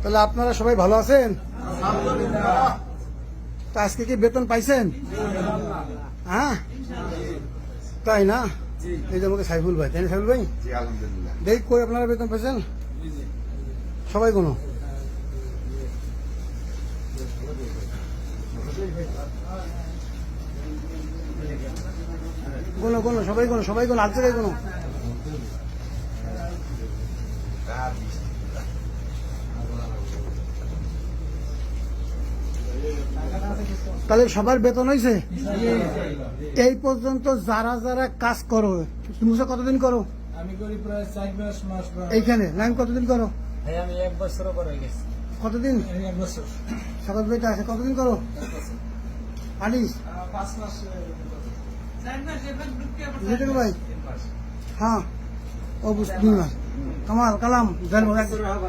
তাহলে আপনারা সবাই ভালো আছেন? তা আজকে কি বেতন পাইছেন? হ্যাঁ, তাই না? এই যে আমাকে সাইফুল ভাই, তাই না সাইফুল ভাই? দেখ কই আপনারা বেতন পাইছেন সবাই? কোনো কোনো কোনো সবাই কোনো সবাই কোনো আজ জায়গায় কোনো তাহলে সবার বেতন হয়েছে? এই পর্যন্ত যারা যারা কাজ করো, তুমি কতদিন করো? আমি করি প্রায় 4 মাস। এইখানে নাইম কতদিন করো? আমি 1 বছর করে গেছি। কতদিন? 1 বছর। সকাল বেটা আছে কতদিন করো? আনিস 5 মাস। 4 মাস জিতেন ভাই? হ্যাঁ, ও 2 মাস। কামাল কালাম জানবো